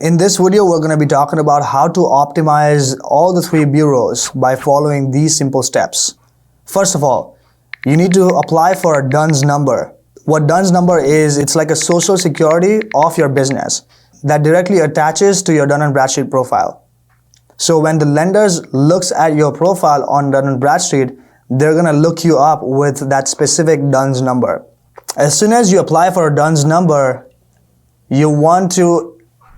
In this video, we're going to be talking about how to optimize all the three bureaus by following these simple steps. First of all, you need to apply for a DUNS number. What DUNS number is, it's like a social security of your business that directly attaches to your Dun & Bradstreet profile. So when the lenders looks at your profile on Dun & Bradstreet, they're going to look you up with that specific DUNS number. As soon as you apply for a DUNS number, you want to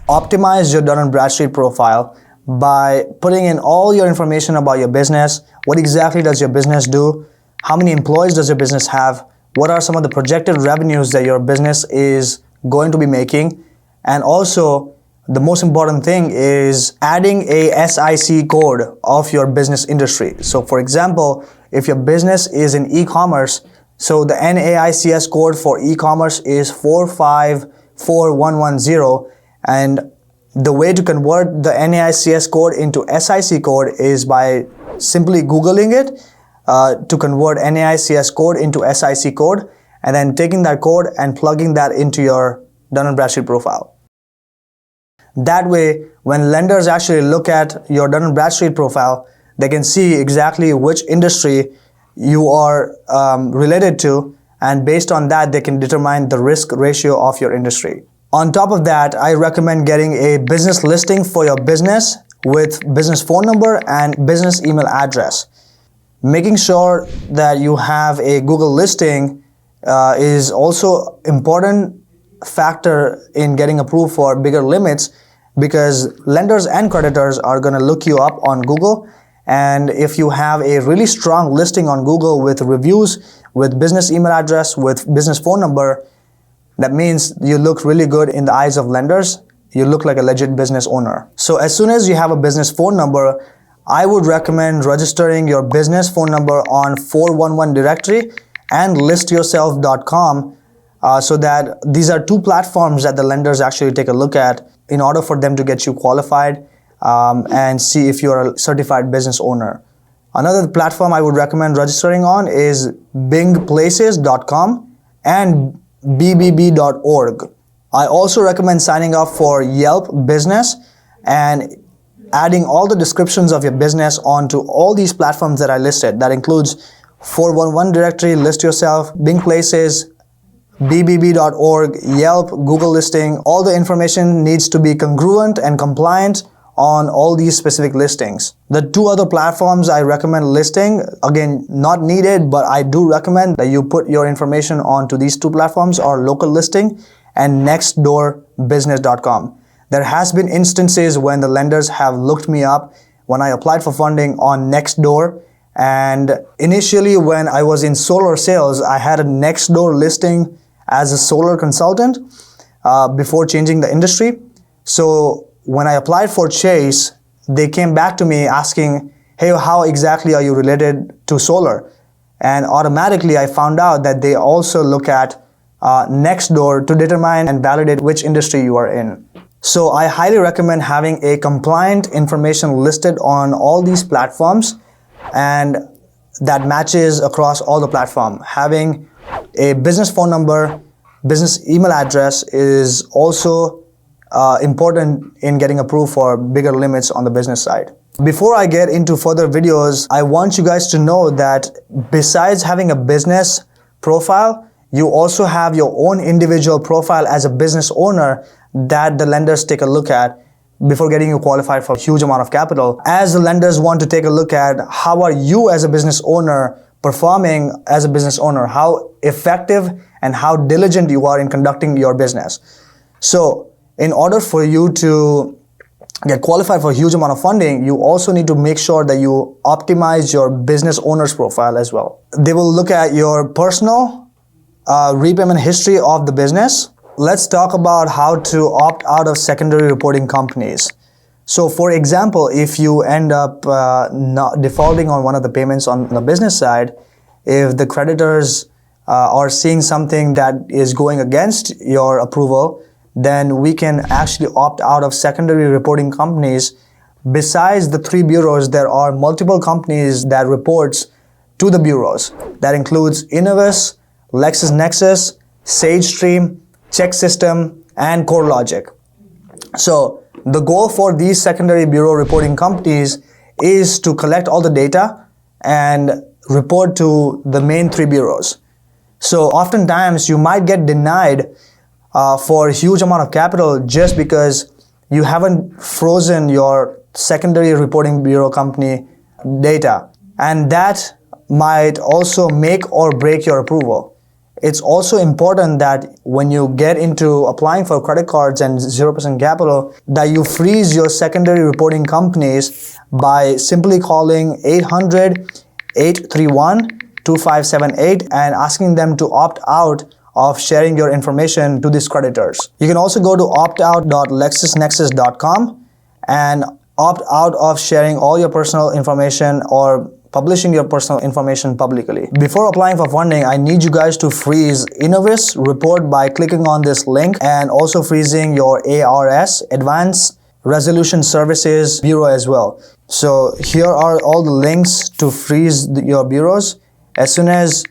optimize your Dun & Bradstreet profile by putting in all your information about your business. What exactly does your business do? How many employees does your business have? What are some of the projected revenues that your business is going to be making? And also, the most important thing is adding a SIC code of your business industry. So for example, if your business is in e-commerce, so the NAICS code for e-commerce is 454110, and the way to convert the NAICS code into SIC code is by simply Googling it to convert NAICS code into SIC code, and then taking that code and plugging that into your Dun & Bradstreet profile. That way, when lenders actually look at your Dun & Bradstreet profile, they can see exactly which industry you are related to, and based on that, they can determine the risk ratio of your industry. On top of that, I recommend getting a business listing for your business with business phone number and business email address. Making sure that you have a Google listing is also important factor in getting approved for bigger limits, because lenders and creditors are going to look you up on Google, and if you have a really strong listing on Google with reviews, with business email address, with business phone number, that means you look really good in the eyes of lenders. You look like a legit business owner. So as soon as you have a business phone number, I would recommend registering your business phone number on 411 directory and listyourself.com. So that these are two platforms that the lenders actually take a look at in order for them to get you qualified and see if you're a certified business owner. Another platform I would recommend registering on is bingplaces.com and bbb.org. I also recommend signing up for Yelp Business and adding all the descriptions of your business onto all these platforms that I listed. That includes 411 directory, List Yourself, Bing Places, bbb.org, Yelp, Google listing. All the information needs to be congruent and compliant on all these specific listings. The two other platforms I recommend listing, again, not needed, but I do recommend that you put your information onto these two platforms, are Local Listing and nextdoorbusiness.com. There has been instances when the lenders have looked me up when I applied for funding on Nextdoor. And initially, when I was in solar sales, I had a Nextdoor listing as a solar consultant before changing the industry. So when I applied for Chase, they came back to me asking, hey, how exactly are you related to solar? And automatically I found out that they also look at Nextdoor to determine and validate which industry you are in. So I highly recommend having a compliant information listed on all these platforms, and that matches across all the platforms. Having a business phone number, business email address is also important in getting approved for bigger limits on the business side. Before I get into further videos, I want you guys to know that besides having a business profile, you also have your own individual profile as a business owner that the lenders take a look at before getting you qualified for a huge amount of capital. As the lenders want to take a look at how are you as a business owner performing as a business owner, how effective and how diligent you are in conducting your business. So in order for you to get qualified for a huge amount of funding, you also need to make sure that you optimize your business owner's profile as well. They will look at your personal repayment history of the business. Let's talk about how to opt out of secondary reporting companies. So for example, if you end up not defaulting on one of the payments on the business side, if the creditors are seeing something that is going against your approval, then we can actually opt out of secondary reporting companies. Besides the three bureaus, there are multiple companies that reports to the bureaus. That includes Innovis, LexisNexis, SageStream, CheckSystem, and CoreLogic. So The goal for these secondary bureau reporting companies is to collect all the data and report to the main three bureaus. So oftentimes you might get denied for a huge amount of capital just because you haven't frozen your secondary reporting bureau company data, and that might also make or break your approval. It's also important that when you get into applying for credit cards and 0% capital, that you freeze your secondary reporting companies by simply calling 800-831-2578 and asking them to opt out of sharing your information to these creditors. You can also go to optout.lexisnexis.com and opt out of sharing all your personal information or publishing your personal information publicly. Before applying for funding, I need you guys to freeze Innovis report by clicking on this link, and also freezing your ARS, Advanced Resolution Services Bureau as well. So here are all the links to freeze your bureaus. As soon as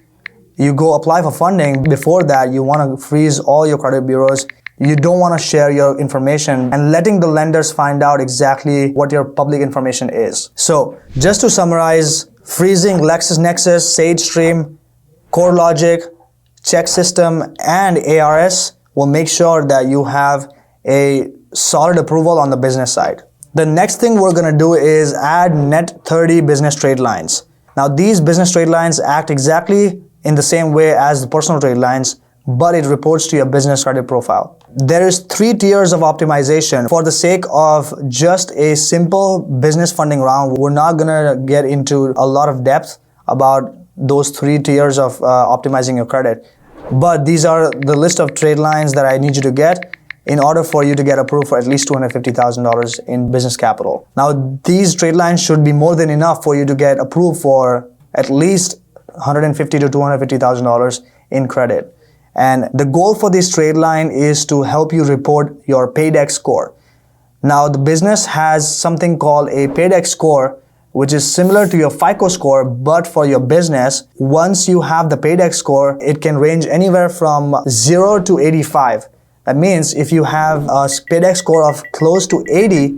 you go apply for funding, before that you want to freeze all your credit bureaus. You don't want to share your information and letting the lenders find out exactly what your public information is. So just to summarize, freezing LexisNexis, SageStream, CoreLogic, CheckSystem, and ARS will make sure that you have a solid approval on the business side. The next thing we're going to do is add net 30 business trade lines. Now these business trade lines act exactly in the same way as the personal trade lines, but it reports to your business credit profile. There is 3 tiers of optimization. For the sake of just a simple business funding round, we're not gonna get into a lot of depth about those 3 tiers of optimizing your credit. But these are the list of trade lines that I need you to get in order for you to get approved for at least $250,000 in business capital. Now, these trade lines should be more than enough for you to get approved for at least $150,000 to $250,000 in credit. And the goal for this trade line is to help you report your Paydex score. Now, the business has something called a Paydex score, which is similar to your FICO score, but for your business. Once you have the Paydex score, it can range anywhere from 0 to 85. That means if you have a Paydex score of close to 80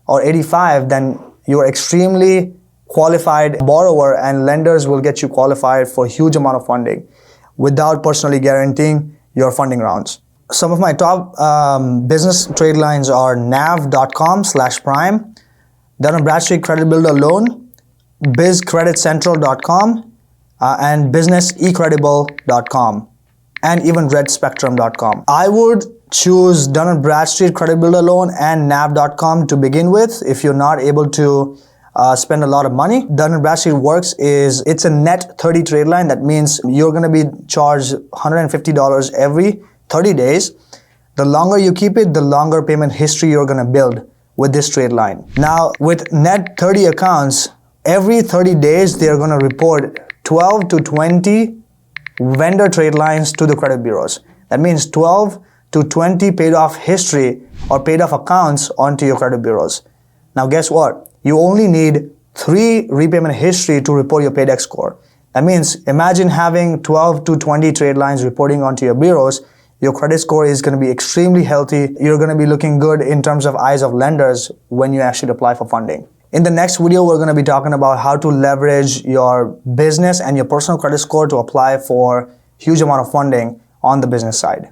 or 85, then you're extremely qualified borrower, and lenders will get you qualified for a huge amount of funding without personally guaranteeing your funding rounds. Some of my top business trade lines are nav.com/prime, Dun & Bradstreet Credit Builder Loan, bizcreditcentral.com, and businesseCredible.com, and even redspectrum.com. I would choose Dun & Bradstreet Credit Builder Loan and nav.com to begin with if you're not able to spend a lot of money. Dun & Bradstreet works is, it's a net 30 trade line. That means you're going to be charged $150 every 30 days. The longer you keep it, the longer payment history you're going to build with this trade line. Now, with net 30 accounts, every 30 days, they're going to report 12 to 20 vendor trade lines to the credit bureaus. That means 12 to 20 paid off history or paid off accounts onto your credit bureaus. Now, guess what? You only need 3 repayment history to report your Paydex score. That means imagine having 12 to 20 trade lines reporting onto your bureaus. Your credit score is going to be extremely healthy. You're going to be looking good in terms of eyes of lenders when you actually apply for funding. In the next video, we're going to be talking about how to leverage your business and your personal credit score to apply for huge amount of funding on the business side.